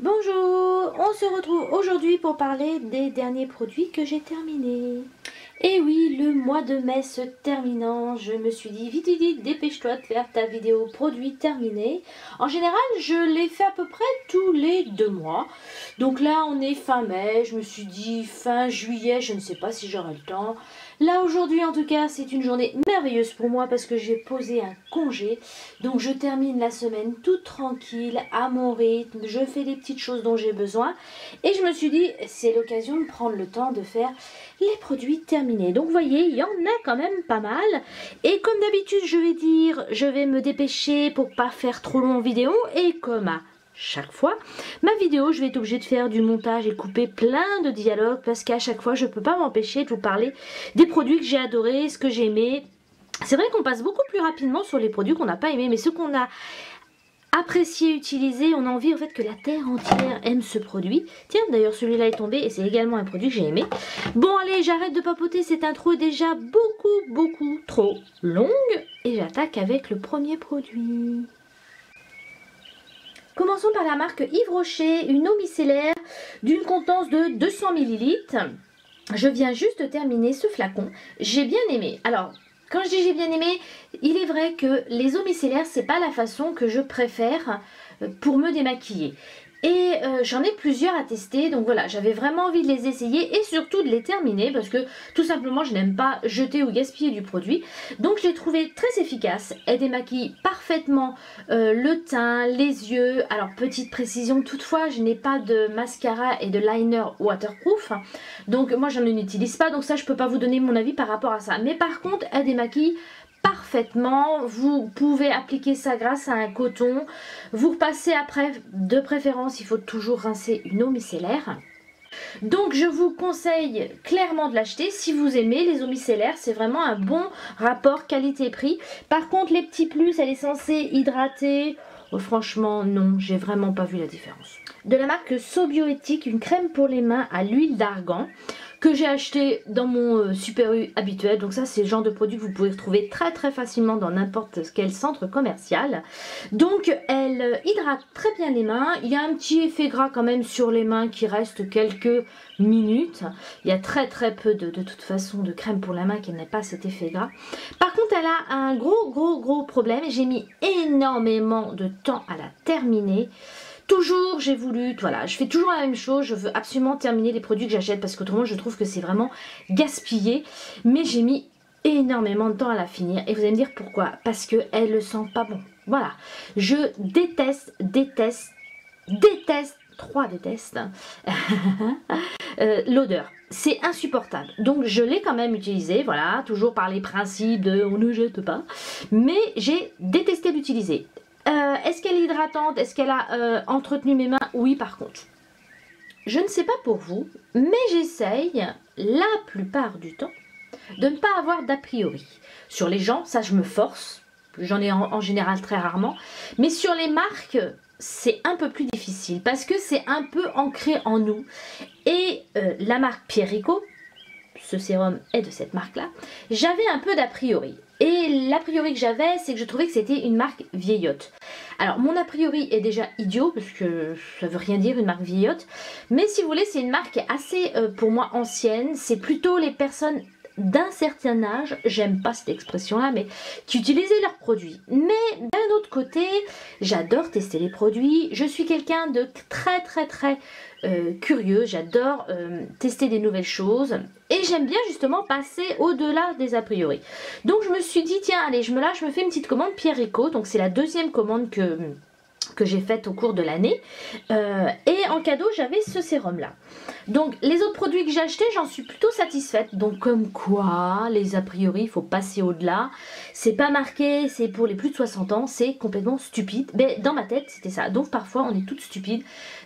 Bonjour, on se retrouve aujourd'hui pour parler des derniers produits que j'ai terminés. Et oui, le mois de mai se terminant, je me suis dit, vite, vite, dépêche-toi de faire ta vidéo produit terminé. En général, je les fais à peu près tous les 2 mois. Donc là, on est fin mai, je me suis dit fin juillet, je ne sais pas si j'aurai le temps. Là, aujourd'hui, en tout cas, c'est une journée merveilleuse pour moi parce que j'ai posé un congé. Donc, je termine la semaine toute tranquille, à mon rythme. Je fais les petites choses dont j'ai besoin. Et je me suis dit, c'est l'occasion de prendre le temps de faire les produits terminés. Donc, vous voyez, il y en a quand même pas mal. Et comme d'habitude, je vais dire, je vais me dépêcher pour pas faire trop long en vidéo. Et comme à chaque fois, ma vidéo, je vais être obligée de faire du montage et couper plein de dialogues parce qu'à chaque fois, je ne peux pas m'empêcher de vous parler des produits que j'ai adorés, ce que j'ai aimé. C'est vrai qu'on passe beaucoup plus rapidement sur les produits qu'on n'a pas aimés, mais ceux qu'on a apprécié, utilisé, on a envie en fait que la terre entière aime ce produit. Tiens, d'ailleurs celui-là est tombé et c'est également un produit que j'ai aimé. Bon allez, j'arrête de papoter, cette intro est déjà beaucoup trop longue et j'attaque avec le premier produit. Commençons par la marque Yves Rocher, une eau micellaire d'une contenance de 200 ml. Je viens juste de terminer ce flacon, j'ai bien aimé. Alors, quand je dis j'ai bien aimé, il est vrai que les eaux micellaires, c'est pas la façon que je préfère pour me démaquiller. Et j'en ai plusieurs à tester, donc voilà, j'avais vraiment envie de les essayer et surtout de les terminer parce que tout simplement je n'aime pas jeter ou gaspiller du produit. Donc je l'ai trouvé très efficace, elle démaquille parfaitement le teint, les yeux. Alors petite précision toutefois, je n'ai pas de mascara et de liner waterproof, donc moi j'en utilise pas, donc ça je peux pas vous donner mon avis par rapport à ça. Mais par contre elle démaquille parfaitement, vous pouvez appliquer ça grâce à un coton, vous repassez après, de préférence il faut toujours rincer une eau micellaire. Donc je vous conseille clairement de l'acheter si vous aimez les eaux micellaires, c'est vraiment un bon rapport qualité-prix. Par contre les petits plus, elle est censée hydrater, franchement non, j'ai vraiment pas vu la différence. De la marque Sobioéthique, une crème pour les mains à l'huile d'argan que j'ai acheté dans mon Super U habituel. Donc ça c'est le genre de produit que vous pouvez retrouver très facilement dans n'importe quel centre commercial. Donc elle hydrate très bien les mains. Il y a un petit effet gras quand même sur les mains qui reste quelques minutes. Il y a très peu de toute façon de crème pour la main qui n'a pas cet effet gras. Par contre elle a un gros problème. J'ai mis énormément de temps à la terminer. Toujours j'ai voulu, voilà, je fais toujours la même chose, je veux absolument terminer les produits que j'achète parce qu'autrement je trouve que c'est vraiment gaspillé. Mais j'ai mis énormément de temps à la finir et vous allez me dire pourquoi. Parce qu'elle ne sent pas bon. Voilà, je déteste, 3 détestes l'odeur. C'est insupportable. Donc je l'ai quand même utilisé, voilà, toujours par les principes de on ne jette pas. Mais j'ai détesté l'utiliser. Est-ce qu'elle est hydratante? Est-ce qu'elle a entretenu mes mains? Oui, par contre. Je ne sais pas pour vous, mais j'essaye la plupart du temps de ne pas avoir d'a priori. Sur les gens, ça je me force. J'en ai en général très rarement. Mais sur les marques, c'est un peu plus difficile parce que c'est un peu ancré en nous. Et la marque Pierrico, ce sérum est de cette marque-là, j'avais un peu d'a priori. Et l'a priori que j'avais, c'est que je trouvais que c'était une marque vieillotte. Alors mon a priori est déjà idiot, parce que ça veut rien dire une marque vieillotte. Mais si vous voulez, c'est une marque assez pour moi ancienne. C'est plutôt les personnes d'un certain âge, j'aime pas cette expression-là, mais qui utilisaient leurs produits. Mais d'un autre côté, j'adore tester les produits. Je suis quelqu'un de très curieux, j'adore tester des nouvelles choses et j'aime bien justement passer au-delà des a priori. Donc je me suis dit tiens allez je me lâche, je me fais une petite commande Pierrico, donc c'est la deuxième commande que j'ai faite au cours de l'année et en cadeau j'avais ce sérum là. Donc les autres produits que j'ai achetés j'en suis plutôt satisfaite, donc comme quoi les a priori il faut passer au-delà, c'est pas marqué c'est pour les plus de 60 ans, c'est complètement stupide, mais dans ma tête c'était ça, donc parfois on est toutes stupides.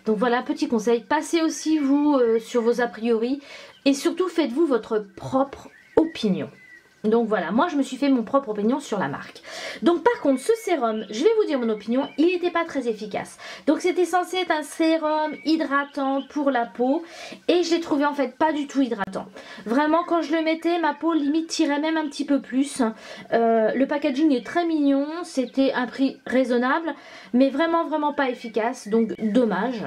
Donc voilà, petit conseil, passez aussi vous sur vos a priori et surtout faites-vous votre propre opinion. Donc voilà, moi je me suis fait mon propre opinion sur la marque. Donc par contre ce sérum, je vais vous dire mon opinion, il n'était pas très efficace. Donc c'était censé être un sérum hydratant pour la peau et je l'ai trouvé en fait pas du tout hydratant. Vraiment quand je le mettais, ma peau limite tirait même un petit peu plus. Le packaging est très mignon, c'était un prix raisonnable mais vraiment pas efficace, donc dommage.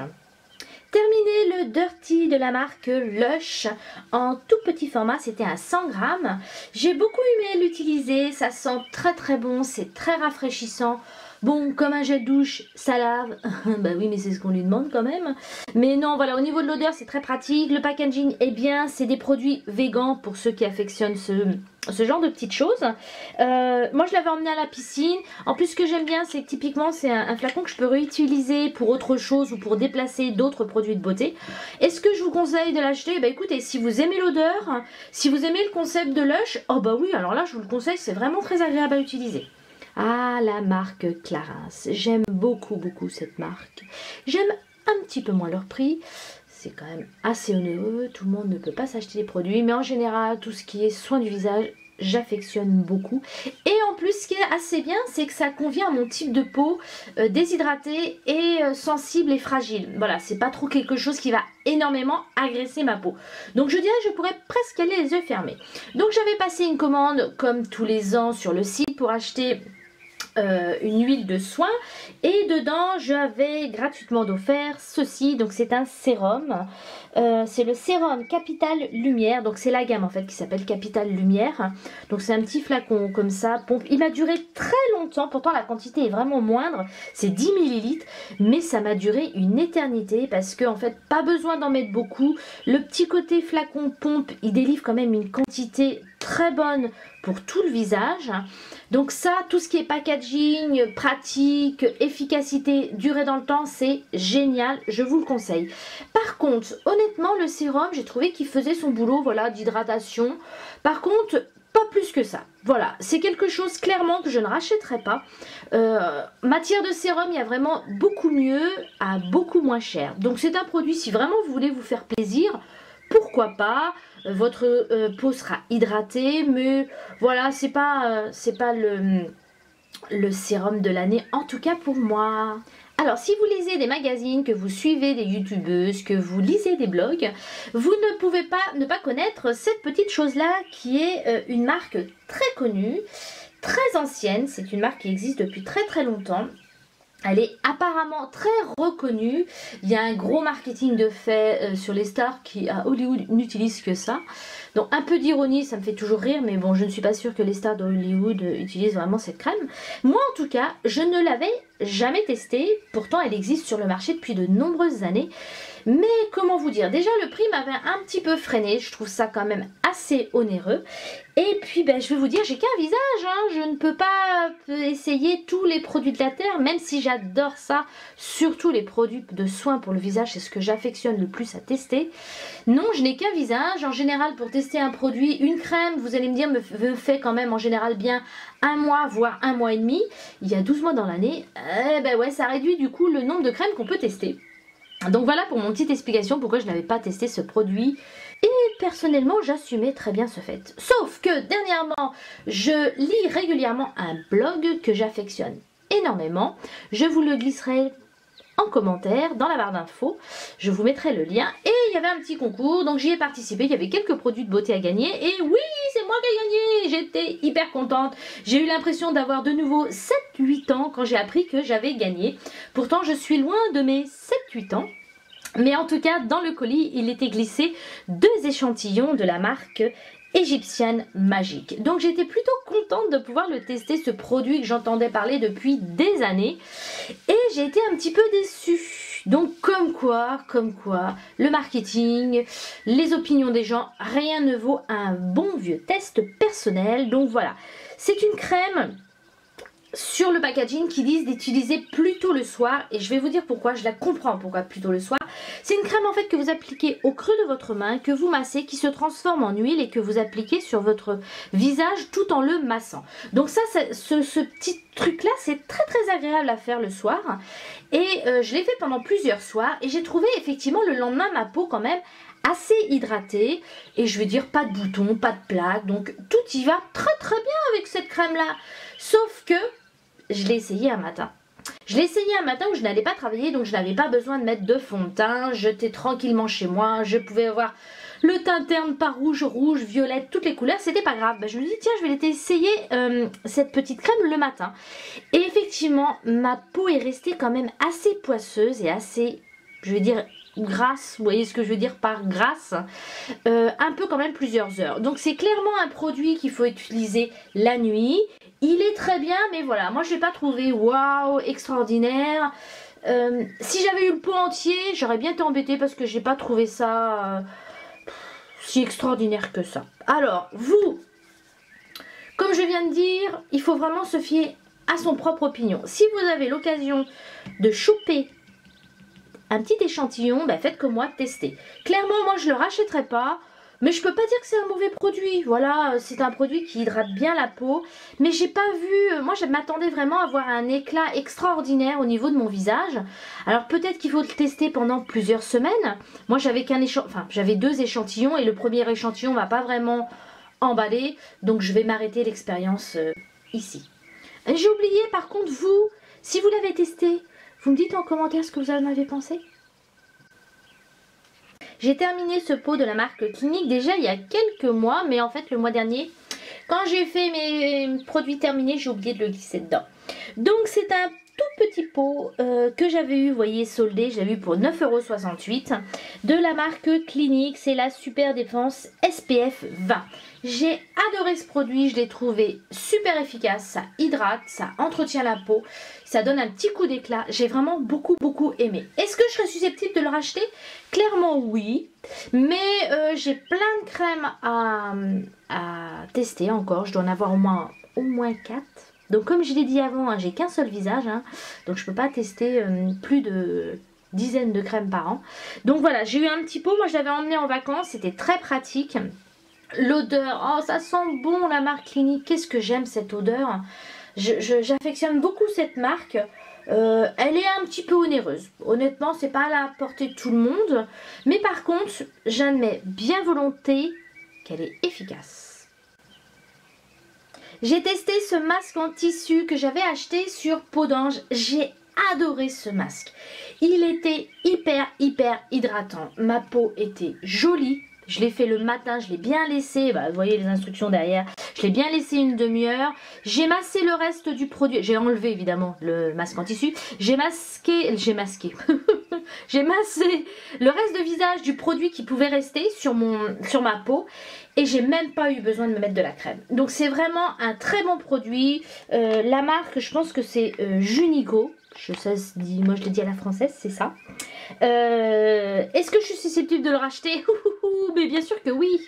terminé le Dirty de la marque Lush en tout petit format, c'était à 100 grammes. J'ai beaucoup aimé l'utiliser, ça sent très très bon, c'est très rafraîchissant. Bon, comme un gel douche, ça lave. Bah oui, mais c'est ce qu'on lui demande quand même. Mais non, voilà, au niveau de l'odeur, c'est très pratique. Le packaging est bien, c'est des produits végans pour ceux qui affectionnent ce genre de petites choses. Moi, je l'avais emmené à la piscine. En plus, ce que j'aime bien, c'est que typiquement, c'est un flacon que je peux réutiliser pour autre chose ou pour déplacer d'autres produits de beauté. Est-ce que je vous conseille de l'acheter? Bah écoutez, si vous aimez l'odeur, si vous aimez le concept de Lush, oh bah oui, alors là, je vous le conseille, c'est vraiment très agréable à utiliser. Ah, la marque Clarins. J'aime beaucoup cette marque. J'aime un petit peu moins leur prix. C'est quand même assez onéreux. Tout le monde ne peut pas s'acheter des produits. Mais en général, tout ce qui est soin du visage, j'affectionne beaucoup. Et en plus, ce qui est assez bien, c'est que ça convient à mon type de peau déshydratée et sensible et fragile. Voilà, c'est pas trop quelque chose qui va énormément agresser ma peau. Donc je dirais que je pourrais presque aller les yeux fermés. Donc j'avais passé une commande comme tous les ans sur le site pour acheter une huile de soin et dedans j'avais gratuitement offert ceci, donc c'est un sérum, c'est le sérum Capital Lumière, donc c'est la gamme en fait qui s'appelle Capital Lumière, donc c'est un petit flacon comme ça, pompe. Il m'a duré très longtemps, pourtant la quantité est vraiment moindre, c'est 10 ml, mais ça m'a duré une éternité parce que en fait pas besoin d'en mettre beaucoup, le petit côté flacon pompe il délivre quand même une quantité très bonne pour tout le visage. Donc ça, tout ce qui est packaging, pratique, efficacité, durée dans le temps, c'est génial, je vous le conseille. Par contre, honnêtement, le sérum, j'ai trouvé qu'il faisait son boulot, voilà, d'hydratation. Par contre, pas plus que ça. Voilà, c'est quelque chose clairement que je ne rachèterai pas. Matière de sérum, il y a vraiment beaucoup mieux à beaucoup moins cher. Donc c'est un produit, si vraiment vous voulez vous faire plaisir, pourquoi pas, votre peau sera hydratée, mais voilà, c'est pas le sérum de l'année, en tout cas pour moi. Alors, si vous lisez des magazines, que vous suivez des youtubeuses, que vous lisez des blogs, vous ne pouvez pas ne pas connaître cette petite chose-là qui est une marque très connue, très ancienne. C'est une marque qui existe depuis très très longtemps. Elle est apparemment très reconnue. Il y a un gros marketing de fait sur les stars qui à Hollywood n'utilisent que ça. Donc un peu d'ironie, ça me fait toujours rire, mais bon, je ne suis pas sûre que les stars de Hollywood utilisent vraiment cette crème. Moi en tout cas, je ne l'avais jamais testée. Pourtant, elle existe sur le marché depuis de nombreuses années. Mais comment vous dire, déjà le prix m'avait un petit peu freiné, je trouve ça quand même assez onéreux. Et puis ben, je vais vous dire, j'ai qu'un visage, hein. Je ne peux pas essayer tous les produits de la terre, même si j'adore ça, surtout les produits de soins pour le visage, c'est ce que j'affectionne le plus à tester. Non, je n'ai qu'un visage, en général pour tester un produit, une crème, vous allez me dire, me fait quand même en général bien un mois, voire un mois et demi. Il y a 12 mois dans l'année, ben ouais, ça réduit du coup le nombre de crèmes qu'on peut tester. Donc voilà pour mon petite explication pourquoi je n'avais pas testé ce produit. Et personnellement, j'assumais très bien ce fait. Sauf que dernièrement, je lis régulièrement un blog que j'affectionne énormément. Je vous le glisserai en commentaire dans la barre d'infos. Je vous mettrai le lien. Et il y avait un petit concours, donc j'y ai participé. Il y avait quelques produits de beauté à gagner. Et oui, c'est moi qui ai gagné. J'étais hyper contente. J'ai eu l'impression d'avoir de nouveau 7-8 ans quand j'ai appris que j'avais gagné. Pourtant, je suis loin de mes 7-8 ans. Mais en tout cas, dans le colis, il était glissé 2 échantillons de la marque Égyptienne Magique. Donc j'étais plutôt contente de pouvoir le tester, ce produit que j'entendais parler depuis des années. Et j'ai été un petit peu déçue. Donc comme quoi, le marketing, les opinions des gens, rien ne vaut un bon vieux test personnel. Donc voilà, c'est une crème sur le packaging qui disent d'utiliser plutôt le soir, et je vais vous dire pourquoi, je la comprends pourquoi plutôt le soir. C'est une crème en fait que vous appliquez au creux de votre main, que vous massez, qui se transforme en huile et que vous appliquez sur votre visage tout en le massant. Donc ça, ce petit truc là, c'est très très agréable à faire le soir, et je l'ai fait pendant plusieurs soirs, et j'ai trouvé effectivement le lendemain ma peau quand même assez hydratée, et je vais dire pas de boutons, pas de plaques, donc tout y va très très bien avec cette crème là. Sauf que je l'ai essayé un matin. Je l'ai essayé un matin où je n'allais pas travailler, donc je n'avais pas besoin de mettre de fond de teint. J'étais tranquillement chez moi, je pouvais avoir le teint terne par rouge, violette, toutes les couleurs, c'était pas grave. Ben, je me dis tiens, je vais essayer cette petite crème le matin. Et effectivement, ma peau est restée quand même assez poisseuse et assez je vais dire grasse, vous voyez ce que je veux dire par grasse, un peu quand même plusieurs heures. Donc c'est clairement un produit qu'il faut utiliser la nuit. Il est très bien, mais voilà, moi je l'ai pas trouvé waouh, extraordinaire. Si j'avais eu le pot entier, j'aurais bien été embêtée parce que j'ai pas trouvé ça si extraordinaire que ça. Alors, vous, comme je viens de dire, il faut vraiment se fier à son propre opinion. Si vous avez l'occasion de choper un petit échantillon, ben faites comme moi, testez. Clairement, moi je le rachèterai pas, mais je peux pas dire que c'est un mauvais produit. Voilà, c'est un produit qui hydrate bien la peau, mais j'ai pas vu, moi je m'attendais vraiment à avoir un éclat extraordinaire au niveau de mon visage. Alors peut-être qu'il faut le tester pendant plusieurs semaines. Moi j'avais j'avais 2 échantillons et le premier échantillon m'a pas vraiment emballé, donc je vais m'arrêter l'expérience ici. J'ai oublié par contre vous, si vous l'avez testé, vous me dites en commentaire ce que vous en avez pensé. J'ai terminé ce pot de la marque Clinique déjà il y a quelques mois, mais en fait le mois dernier, quand j'ai fait mes produits terminés, j'ai oublié de le glisser dedans. Donc c'est un tout petit pot que j'avais eu, vous voyez, soldé, j'avais eu pour 9,68 € de la marque Clinique, c'est la Super Défense SPF 20. J'ai adoré ce produit, je l'ai trouvé super efficace, ça hydrate, ça entretient la peau, ça donne un petit coup d'éclat, j'ai vraiment beaucoup aimé. Est-ce que je serais susceptible de le racheter? Clairement oui, mais j'ai plein de crèmes à tester encore, je dois en avoir au moins 4. Donc comme je l'ai dit avant, hein, j'ai qu'un seul visage, hein, donc je ne peux pas tester plus de dizaines de crèmes par an. Donc voilà, j'ai eu un petit pot, moi je l'avais emmené en vacances, c'était très pratique. L'odeur, oh ça sent bon la marque Clinique, qu'est-ce que j'aime cette odeur. J'affectionne beaucoup cette marque. Elle est un petit peu onéreuse. Honnêtement, c'est pas à la portée de tout le monde. Mais par contre, j'admets bien volonté qu'elle est efficace. J'ai testé ce masque en tissu que j'avais acheté sur Peau d'Ange. J'ai adoré ce masque. Il était hyper hydratant. Ma peau était jolie. Je l'ai fait le matin, je l'ai bien laissé, vous voyez les instructions derrière, je l'ai bien laissé une demi-heure. J'ai massé le reste du produit, j'ai enlevé évidemment le masque en tissu, j'ai massé le reste de visage du produit qui pouvait rester sur ma peau et j'ai même pas eu besoin de me mettre de la crème. Donc c'est vraiment un très bon produit. La marque, je pense que c'est Junigo. Moi je l'ai dit à la française, c'est ça. Est-ce que je suis susceptible de le racheter? Mais bien sûr que oui.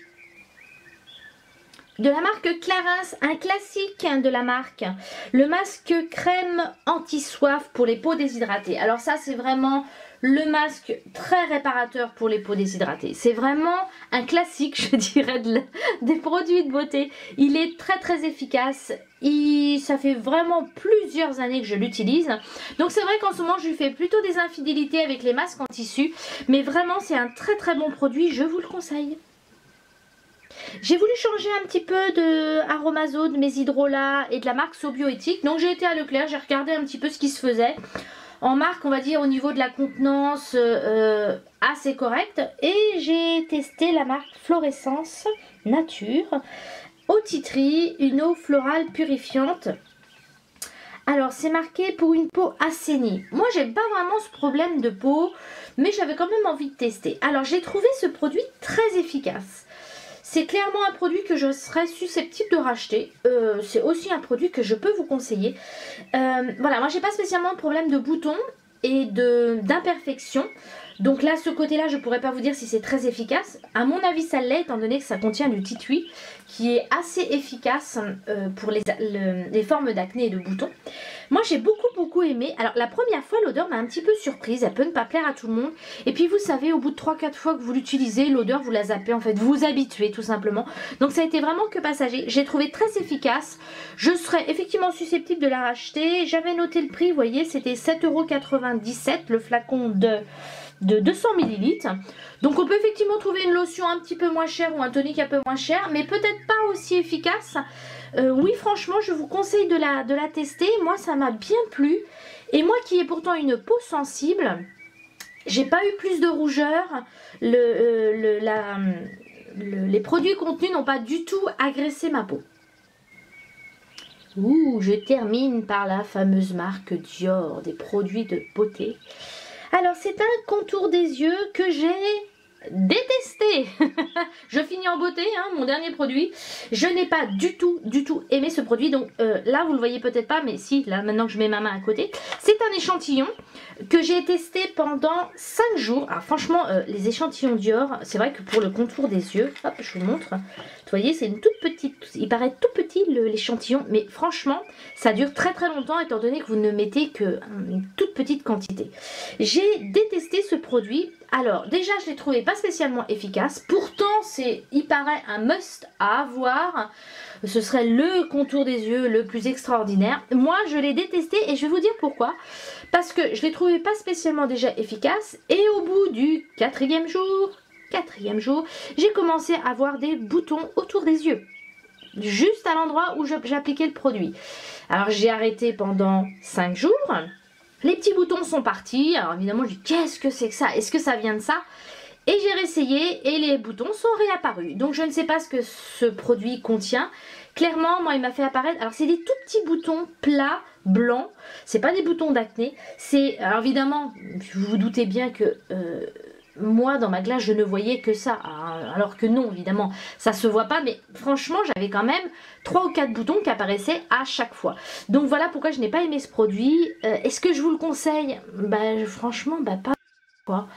De la marque Clarins, un classique de la marque, le masque crème anti-soif pour les peaux déshydratées. Alors ça c'est vraiment le masque très réparateur pour les peaux déshydratées. C'est vraiment un classique, je dirais, des produits de beauté. Il est très efficace. Ça fait vraiment plusieurs années que je l'utilise. Donc c'est vrai qu'en ce moment je lui fais plutôt des infidélités avec les masques en tissu. Mais vraiment c'est un très bon produit, je vous le conseille. J'ai voulu changer un petit peu de Aromazone, mes hydrolats et de la marque Sobioéthique. Donc j'ai été à Leclerc, j'ai regardé un petit peu ce qui se faisait. En marque, on va dire au niveau de la contenance assez correcte. Et j'ai testé la marque Florescence Nature. Eau titri, une eau florale purifiante. Alors c'est marqué pour une peau assainie. Moi j'ai pas vraiment ce problème de peau, mais j'avais quand même envie de tester. Alors j'ai trouvé ce produit très efficace. C'est clairement un produit que je serais susceptible de racheter. C'est aussi un produit que je peux vous conseiller. Voilà, moi j'ai pas spécialement de problème de boutons et d'imperfections. Donc là, ce côté-là, je pourrais pas vous dire si c'est très efficace. À mon avis, ça l'est, étant donné que ça contient du titui, qui est assez efficace pour les formes d'acné et de boutons. Moi, j'ai beaucoup aimé. Alors, la première fois, l'odeur m'a un petit peu surprise. Elle peut ne pas plaire à tout le monde. Et puis, vous savez, au bout de 3-4 fois que vous l'utilisez, l'odeur, vous la zappez. En fait, vous vous habituez, tout simplement. Donc, ça a été vraiment que passager. J'ai trouvé très efficace. Je serais effectivement susceptible de la racheter. J'avais noté le prix, vous voyez, c'était 7,97 € le flacon de 200 ml. Donc on peut effectivement trouver une lotion un petit peu moins chère ou un tonique un peu moins cher, mais peut-être pas aussi efficace. Oui, franchement, je vous conseille de la tester. Moi, ça m'a bien plu. Et moi qui ai pourtant une peau sensible, j'ai pas eu plus de rougeur. Les produits contenus n'ont pas du tout agressé ma peau. Ouh, je termine par la fameuse marque Dior, des produits de beauté. Alors c'est un contour des yeux que j'ai détesté. Je finis en beauté, hein, mon dernier produit. Je n'ai pas du tout aimé ce produit. Donc là, vous le voyez peut-être pas, mais si, là, maintenant que je mets ma main à côté. C'est un échantillon que j'ai testé pendant 5 jours. Alors franchement, les échantillons Dior, c'est vrai que pour le contour des yeux, hop, je vous montre. Vous voyez, c'est une toute petite, il paraît tout petit l'échantillon, mais franchement, ça dure très longtemps étant donné que vous ne mettez qu'une toute petite quantité. J'ai détesté ce produit. Alors déjà, je l'ai trouvé pas spécialement efficace. Pourtant, il paraît un must à avoir. Ce serait le contour des yeux le plus extraordinaire. Moi, je l'ai détesté et je vais vous dire pourquoi. Parce que je l'ai trouvé pas spécialement déjà efficace. Et au bout du quatrième jour, j'ai commencé à avoir des boutons autour des yeux. Juste à l'endroit où j'appliquais le produit. Alors j'ai arrêté pendant 5 jours. Les petits boutons sont partis. Alors évidemment, je dis qu'est-ce que c'est que ça? Est-ce que ça vient de ça? Et j'ai réessayé et les boutons sont réapparus. Donc je ne sais pas ce que ce produit contient. Clairement, moi, il m'a fait apparaître. Alors c'est des tout petits boutons plats, blancs. C'est pas des boutons d'acné. Alors évidemment, vous vous doutez bien que moi, dans ma glace, je ne voyais que ça. Alors que non, évidemment, ça se voit pas. Mais franchement, j'avais quand même 3 ou 4 boutons qui apparaissaient à chaque fois. Donc voilà pourquoi je n'ai pas aimé ce produit. Est-ce que je vous le conseille? Franchement, pas quoi.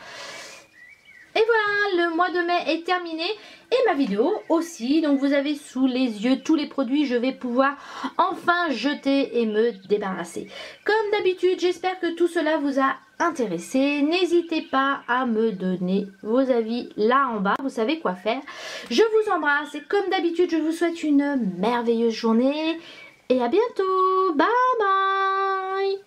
Et voilà, le mois de mai est terminé et ma vidéo aussi. Donc vous avez sous les yeux tous les produits, je vais pouvoir enfin jeter et me débarrasser. Comme d'habitude, j'espère que tout cela vous a intéressé. N'hésitez pas à me donner vos avis là en bas, vous savez quoi faire. Je vous embrasse et comme d'habitude, je vous souhaite une merveilleuse journée et à bientôt. Bye bye.